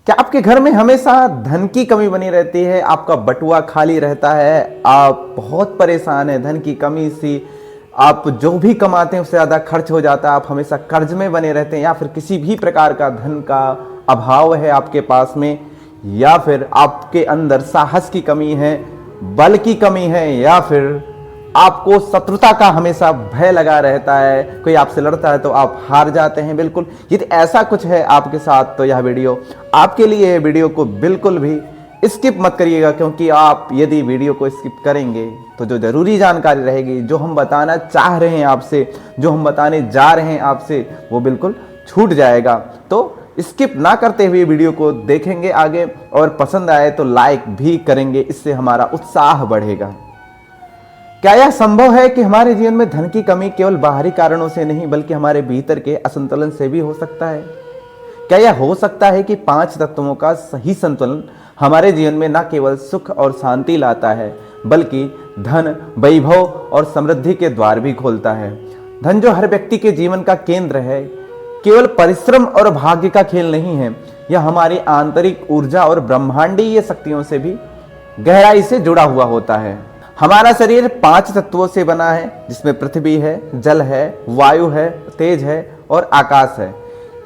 क्या आपके घर में हमेशा धन की कमी बनी रहती है? आपका बटुआ खाली रहता है, आप बहुत परेशान हैं धन की कमी से, आप जो भी कमाते हैं उससे ज़्यादा खर्च हो जाता है, आप हमेशा कर्ज में बने रहते हैं, या फिर किसी भी प्रकार का धन का अभाव है आपके पास में, या फिर आपके अंदर साहस की कमी है, बल की कमी है, या फिर आपको शत्रुता का हमेशा भय लगा रहता है, कोई आपसे लड़ता है तो आप हार जाते हैं। बिल्कुल यदि ऐसा कुछ है आपके साथ तो यह वीडियो आपके लिए है। वीडियो को बिल्कुल भी स्किप मत करिएगा, क्योंकि आप यदि वीडियो को स्किप करेंगे तो जो जरूरी जानकारी रहेगी, जो हम बताना चाह रहे हैं आपसे, जो हम बताने जा रहे हैं आपसे, वो बिल्कुल छूट जाएगा। तो स्किप ना करते हुए वीडियो को देखेंगे आगे, और पसंद आए तो लाइक भी करेंगे, इससे हमारा उत्साह बढ़ेगा। क्या यह संभव है कि हमारे जीवन में धन की कमी केवल बाहरी कारणों से नहीं बल्कि हमारे भीतर के असंतुलन से भी हो सकता है? क्या यह हो सकता है कि 5 तत्वों का सही संतुलन हमारे जीवन में न केवल सुख और शांति लाता है बल्कि धन, वैभव और समृद्धि के द्वार भी खोलता है? धन जो हर व्यक्ति के जीवन का केंद्र है, केवल परिश्रम और भाग्य का खेल नहीं है। यह हमारी आंतरिक ऊर्जा और ब्रह्मांडीय शक्तियों से भी गहराई से जुड़ा हुआ होता है। हमारा शरीर 5 तत्वों से बना है, जिसमें पृथ्वी है, जल है, वायु है, तेज है और आकाश है।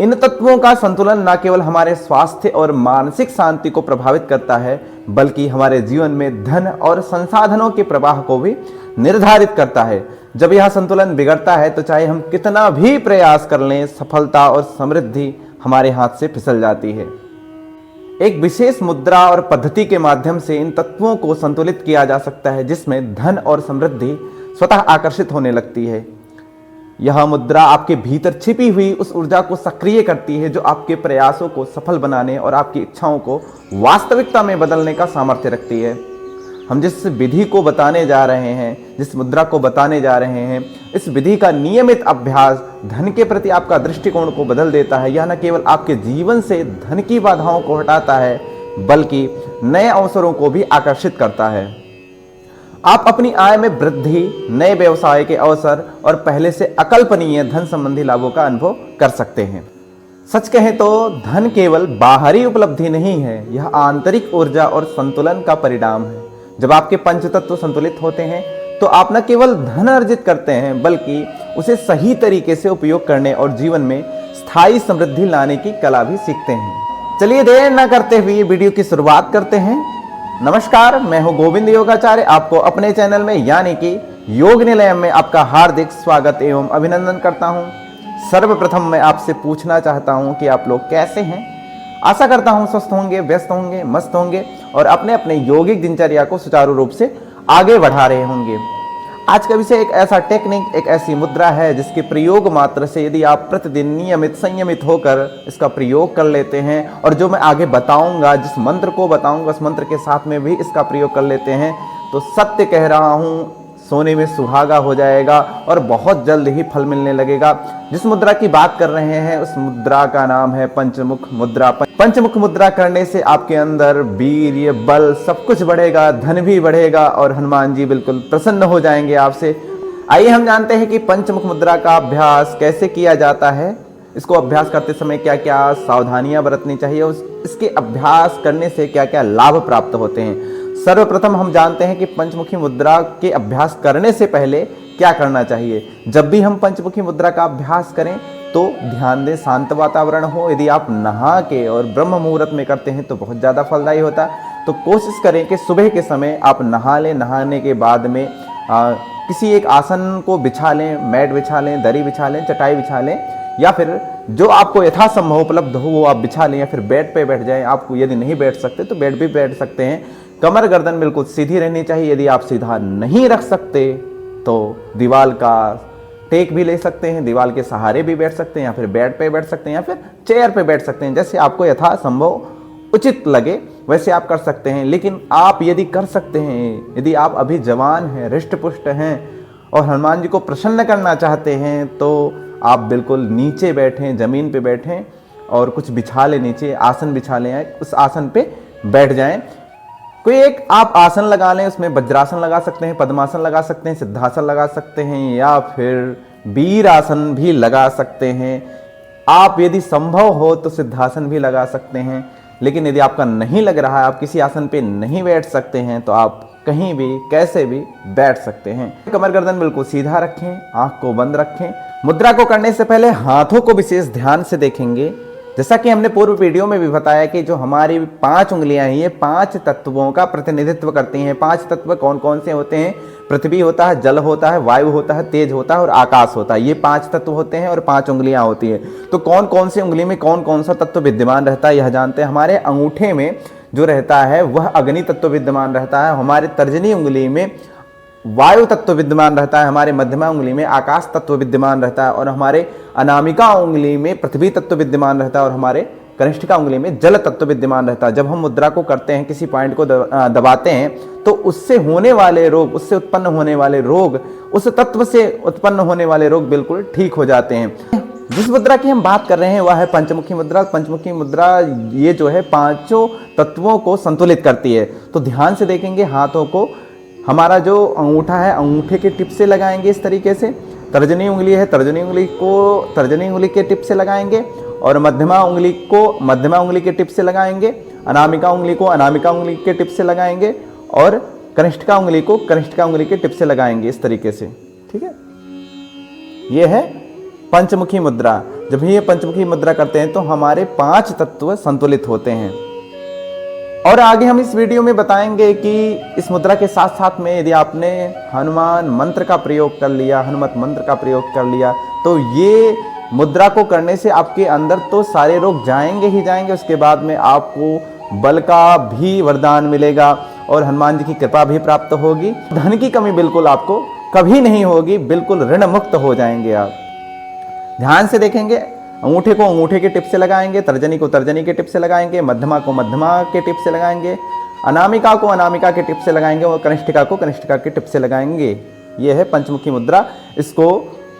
इन तत्वों का संतुलन न केवल हमारे स्वास्थ्य और मानसिक शांति को प्रभावित करता है बल्कि हमारे जीवन में धन और संसाधनों के प्रवाह को भी निर्धारित करता है। जब यह संतुलन बिगड़ता है तो चाहे हम कितना भी प्रयास कर लें, सफलता और समृद्धि हमारे हाथ से फिसल जाती है। एक विशेष मुद्रा और पद्धति के माध्यम से इन तत्वों को संतुलित किया जा सकता है, जिसमें धन और समृद्धि स्वतः आकर्षित होने लगती है। यह मुद्रा आपके भीतर छिपी हुई उस ऊर्जा को सक्रिय करती है जो आपके प्रयासों को सफल बनाने और आपकी इच्छाओं को वास्तविकता में बदलने का सामर्थ्य रखती है। हम जिस विधि को बताने जा रहे हैं, जिस मुद्रा को बताने जा रहे हैं, इस विधि का नियमित अभ्यास धन के प्रति आपका दृष्टिकोण को बदल देता है। यह न केवल आपके जीवन से धन की बाधाओं को हटाता है बल्कि नए अवसरों को भी आकर्षित करता है। आप अपनी आय में वृद्धि, नए व्यवसाय के अवसर और पहले से अकल्पनीय धन संबंधी लाभों का अनुभव कर सकते हैं। सच कहें तो धन केवल बाहरी उपलब्धि नहीं है, यह आंतरिक ऊर्जा और संतुलन का परिणाम है। जब आपके पंचतत्व संतुलित होते हैं तो आप न केवल धन अर्जित करते हैं बल्कि उसे सही तरीके से उपयोग करने और जीवन में स्थायी समृद्धि लाने की कला भी सीखते हैं। चलिए देर न करते हुए वीडियो की शुरुआत करते हैं। नमस्कार, मैं हूं गोविंद योगाचार्य। आपको अपने चैनल में यानी कि योग निलयम में आपका हार्दिक स्वागत एवं अभिनंदन करता हूं। सर्वप्रथम मैं आपसे पूछना चाहता हूं कि आप लोग कैसे हैं। आशा करता हूं स्वस्थ होंगे, व्यस्त होंगे, मस्त होंगे और अपने अपने यौगिक दिनचर्या को सुचारू रूप से आगे बढ़ा रहे होंगे। आज का विषय एक ऐसा टेक्निक, एक ऐसी मुद्रा है जिसके प्रयोग मात्र से यदि आप प्रतिदिन नियमित संयमित होकर इसका प्रयोग कर लेते हैं, और जो मैं आगे बताऊंगा, जिस मंत्र को बताऊंगा उस मंत्र के साथ में भी इसका प्रयोग कर लेते हैं, तो सत्य कह रहा हूं सोने में सुहागा हो जाएगा और बहुत जल्द ही फल मिलने लगेगा। जिस मुद्रा की बात कर रहे हैं उस मुद्रा का नाम है पंचमुख मुद्रा। पंचमुख मुद्रा करने से आपके अंदर वीर्य, बल सब कुछ बढ़ेगा, धन भी बढ़ेगा और हनुमान जी बिल्कुल प्रसन्न हो जाएंगे आपसे। आइए हम जानते हैं कि पंचमुख मुद्रा का अभ्यास कैसे किया जाता है। इसको अभ्यास करते समय क्या क्या सावधानियां बरतनी चाहिए, इसके अभ्यास करने से क्या क्या लाभ प्राप्त होते हैं। सर्वप्रथम हम जानते हैं कि पंचमुखी मुद्रा के अभ्यास करने से पहले क्या करना चाहिए। जब भी हम पंचमुखी मुद्रा का अभ्यास करें तो ध्यान दें शांत वातावरण हो। यदि आप नहा के और ब्रह्म मुहूर्त में करते हैं तो बहुत ज़्यादा फलदायी होता है। तो कोशिश करें कि सुबह के समय आप नहा लें। नहाने के बाद में किसी एक आसन को बिछा लें, मैट बिछा लें, दरी बिछा लें, चटाई बिछा लें, या फिर जो आपको यथासंभव उपलब्ध हो वो आप बिछा लें, या फिर बेड पे बैठ जाएं। आपको यदि नहीं बैठ सकते तो बेड भी बैठ सकते हैं। कमर गर्दन बिल्कुल सीधी रहनी चाहिए। यदि आप सीधा नहीं रख सकते तो दीवार का टेक भी ले सकते हैं, दीवार के सहारे भी बैठ सकते हैं, या फिर बेड पे बैठ सकते हैं, या फिर चेयर पे बैठ सकते हैं। जैसे आपको यथासंभव उचित लगे वैसे आप कर सकते हैं। लेकिन आप यदि कर सकते हैं, यदि आप अभी जवान हैं, हृष्ट पुष्ट हैं और हनुमान जी को प्रसन्न करना चाहते हैं, तो आप बिल्कुल नीचे बैठें, जमीन पे बैठें और कुछ बिछा लें, नीचे आसन बिछा लें, उस आसन पे बैठ जाएं। कोई एक आप आसन लगा लें, उसमें वज्रासन लगा सकते हैं, पद्मासन लगा सकते हैं, सिद्धासन लगा सकते हैं, या फिर वीर आसन भी लगा सकते हैं। आप यदि संभव हो तो सिद्धासन भी लगा सकते हैं, लेकिन यदि आपका नहीं लग रहा है, आप किसी आसन पे नहीं बैठ सकते हैं, तो आप कहीं भी कैसे भी बैठ सकते हैं। कमर गर्दन बिल्कुल सीधा रखें, आंख को बंद रखें। मुद्रा को करने से पहले हाथों को विशेष ध्यान से देखेंगे। जैसा कि हमने पूर्व वीडियो में भी बताया कि जो हमारी 5 उंगलियां हैं, ये 5 तत्वों का प्रतिनिधित्व करती हैं। 5 तत्व कौन कौन से होते हैं? पृथ्वी होता है, जल होता है, वायु होता है, तेज होता है और आकाश होता है। ये 5 तत्व होते हैं और 5 उंगलियां होती है। तो कौन कौन सी उंगली में कौन कौन सा तत्व विद्यमान रहता है, यह जानते हैं। हमारे अंगूठे में जो रहता है वह अग्नि तत्व विद्यमान रहता है। हमारे तर्जनी उंगली में वायु तत्व विद्यमान रहता है। हमारे मध्यमा उंगली में आकाश तत्व विद्यमान रहता है और हमारे अनामिका उंगली में पृथ्वी तत्व विद्यमान रहता है और हमारे कनिष्ठिका उंगली में जल तत्व विद्यमान रहता है। जब हम मुद्रा को करते हैं, किसी पॉइंट को दबाते हैं, तो उससे होने वाले रोग, उससे उत्पन्न होने वाले रोग, उस तत्व से उत्पन्न होने वाले रोग बिल्कुल ठीक हो जाते हैं। जिस मुद्रा की हम बात कर रहे हैं वह है पंचमुखी मुद्रा। पंचमुखी मुद्रा ये जो है 5 तत्वों को संतुलित करती है। तो ध्यान से देखेंगे, हाथों को हमारा जो अंगूठा है, अंगूठे के टिप से लगाएंगे इस तरीके से। तर्जनी उंगली है, तर्जनी उंगली को तर्जनी उंगली के टिप से लगाएंगे और मध्यमा उंगली को मध्यमा उंगली के टिप से लगाएंगे। अनामिका उंगली को अनामिका उंगली के टिप से लगाएंगे और कनिष्ठिका उंगली को कनिष्ठिका उंगली के टिप से लगाएंगे इस तरीके से। ठीक है, यह है पंचमुखी मुद्रा। जब भी ये पंचमुखी मुद्रा करते हैं तो हमारे 5 तत्व संतुलित होते हैं। और आगे हम इस वीडियो में बताएंगे कि इस मुद्रा के साथ साथ में यदि आपने हनुमान मंत्र का प्रयोग कर लिया, हनुमत मंत्र का प्रयोग कर लिया, तो ये मुद्रा को करने से आपके अंदर तो सारे रोग जाएंगे ही जाएंगे। उसके बाद में आपको बल का भी वरदान मिलेगा और हनुमान जी की कृपा भी प्राप्त होगी। धन की कमी बिल्कुल आपको कभी नहीं होगी, बिल्कुल ऋण मुक्त हो जाएंगे आप। ध्यान से देखेंगे, अंगूठे को अंगूठे के टिप से लगाएंगे, तर्जनी को तर्जनी के टिप से लगाएंगे, मध्यमा को मध्यमा के टिप से लगाएंगे, अनामिका को अनामिका के टिप से लगाएंगे और कनिष्ठिका को कनिष्ठिका के टिप से लगाएंगे। यह है पंचमुखी मुद्रा। इसको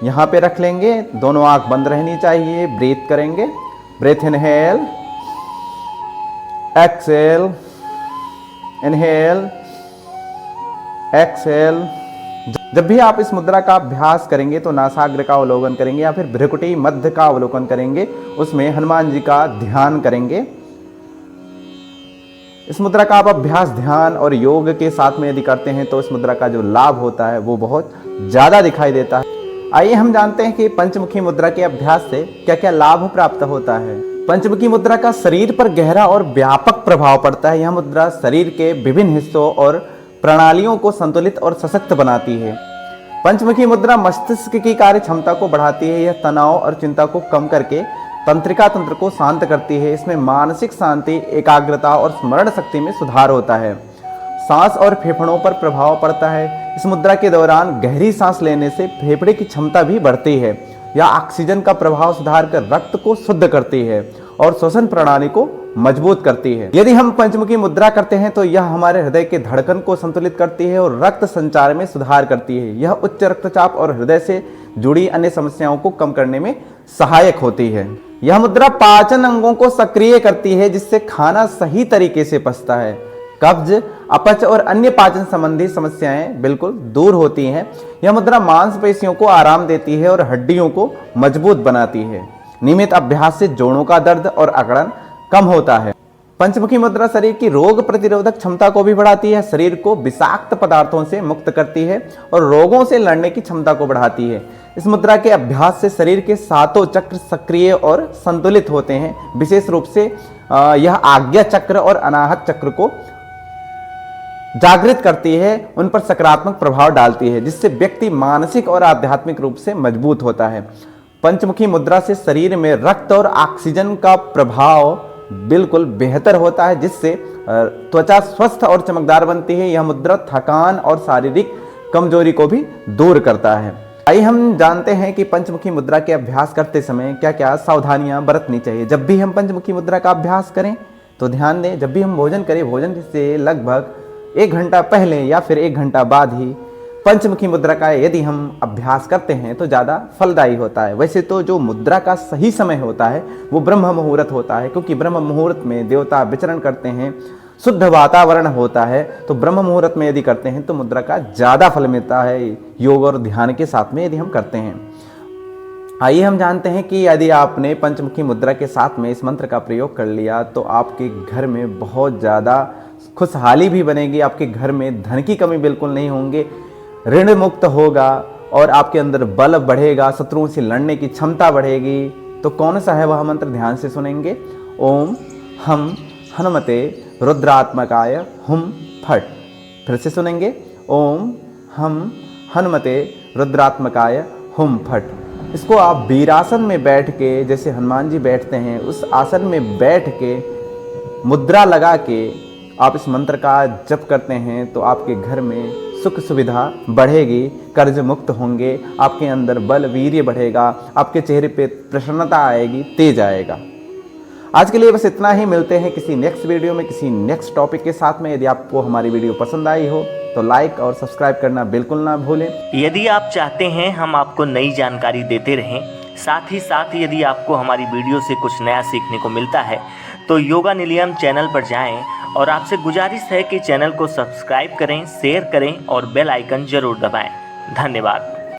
यहाँ पे रख लेंगे, दोनों आंख बंद रहनी चाहिए। ब्रीथ करेंगे, breath inhale, exhale, inhale, exhale. जब भी आप इस मुद्रा का अभ्यास करेंगे तो नासाग्र का अवलोकन करेंगे या फिर भ्रुकुटी मध्य का अवलोकन करेंगे, उसमें हनुमान जी का ध्यान करेंगे। इस मुद्रा का आप अभ्यास ध्यान और योग के साथ में यदि करते हैं तो इस मुद्रा का जो लाभ होता है वो बहुत ज्यादा दिखाई देता है। आइए हम जानते हैं कि पंचमुखी मुद्रा के अभ्यास से क्या क्या लाभ प्राप्त होता है। पंचमुखी मुद्रा का शरीर पर गहरा और व्यापक प्रभाव पड़ता है। यह मुद्रा शरीर के विभिन्न हिस्सों और प्रणालियों को संतुलित और सशक्त बनाती है। पंचमुखी मुद्रा मस्तिष्क की कार्य क्षमता को बढ़ाती है। यह तनाव और चिंता को कम करके तंत्रिका तंत्र को शांत करती है। इसमें मानसिक शांति, एकाग्रता और स्मरण शक्ति में सुधार होता है। सांस और फेफड़ों पर प्रभाव पड़ता है। इस मुद्रा के दौरान गहरी सांस लेने से फेफड़े की क्षमता भी बढ़ती है। यह ऑक्सीजन का प्रभाव सुधार कर रक्त को शुद्ध करती है और श्वसन प्रणाली को मजबूत करती है। यदि हम पंचमुखी मुद्रा करते हैं तो यह हमारे हृदय के धड़कन को संतुलित करती है और रक्त संचार में सुधार करती है। यह उच्च रक्तचाप और हृदय से जुड़ी अन्य समस्याओं को कम करने में सहायक होती है। यह मुद्रा पाचन अंगों को सक्रिय करती है, जिससे खाना सही तरीके से पचता है। कब्ज, अपच और अन्य पाचन संबंधी समस्याएं बिल्कुल दूर होती हैं। यह मुद्रा मांसपेशियों को आराम देती है और हड्डियों को मजबूत बनाती है। नियमित अभ्यास से जोड़ों का दर्द और अकड़न कम होता है। पंचमुखी मुद्रा शरीर की रोग प्रतिरोधक क्षमता को भी बढ़ाती है, शरीर को विषाक्त पदार्थों से मुक्त करती है और रोगों से लड़ने की क्षमता को बढ़ाती है। इस मुद्रा के अभ्यास से शरीर के 7 चक्र सक्रिय और संतुलित होते हैं। विशेष रूप से यह आज्ञा चक्र और अनाहत चक्र को जागृत करती है, उन पर सकारात्मक प्रभाव डालती है, जिससे व्यक्ति मानसिक और आध्यात्मिक रूप से मजबूत होता है। पंचमुखी मुद्रा से शरीर में रक्त और ऑक्सीजन का प्रभाव बिल्कुल बेहतर होता है, जिससे त्वचा स्वस्थ और चमकदार बनती है। यह मुद्रा थकान और शारीरिक कमजोरी को भी दूर करता है। आइए हम जानते हैं कि पंचमुखी मुद्रा के अभ्यास करते समय क्या क्या सावधानियां बरतनी चाहिए। जब भी हम पंचमुखी मुद्रा का अभ्यास करें तो ध्यान दें, जब भी हम भोजन करें, भोजन से लगभग 1 घंटा पहले या फिर 1 घंटा बाद ही पंचमुखी मुद्रा का यदि हम अभ्यास करते हैं तो ज़्यादा फलदायी होता है। वैसे तो जो मुद्रा का सही समय होता है वो ब्रह्म मुहूर्त होता है, क्योंकि ब्रह्म मुहूर्त में देवता विचरण करते हैं, शुद्ध वातावरण होता है। तो ब्रह्म मुहूर्त में यदि करते हैं तो मुद्रा का ज़्यादा फल मिलता है, योग और ध्यान के साथ में यदि हम करते हैं। आइए हम जानते हैं कि यदि आपने पंचमुखी मुद्रा के साथ में इस मंत्र का प्रयोग कर लिया तो आपके घर में बहुत ज़्यादा खुशहाली भी बनेगी, आपके घर में धन की कमी बिल्कुल नहीं होंगे, ऋण मुक्त होगा और आपके अंदर बल बढ़ेगा, शत्रुओं से लड़ने की क्षमता बढ़ेगी। तो कौन सा है वह मंत्र, ध्यान से सुनेंगे। ओम हम हनुमते रुद्रात्मकाय हुम फट। फिर से सुनेंगे, ओम हम हनुमते रुद्रात्मकाय हुम फट। इसको आप वीरासन में बैठ के, जैसे हनुमान जी बैठते हैं उस आसन में बैठ के मुद्रा लगा के आप इस मंत्र का जप करते हैं तो आपके घर में सुख सुविधा बढ़ेगी, कर्ज मुक्त होंगे, आपके अंदर बल वीर्य बढ़ेगा, आपके चेहरे पे प्रसन्नता आएगी, तेज आएगा। आज के लिए बस इतना ही। मिलते हैं किसी नेक्स्ट वीडियो में किसी नेक्स्ट टॉपिक के साथ में। यदि आपको हमारी वीडियो पसंद आई हो तो लाइक और सब्सक्राइब करना बिल्कुल ना भूलें। यदि आप चाहते हैं हम आपको नई जानकारी देते रहें, साथ ही साथ यदि आपको हमारी वीडियो से कुछ नया सीखने को मिलता है तो योगा निलयम चैनल पर जाएं और आपसे गुजारिश है कि चैनल को सब्सक्राइब करें, शेयर करें और बेल आइकन जरूर दबाएं। धन्यवाद।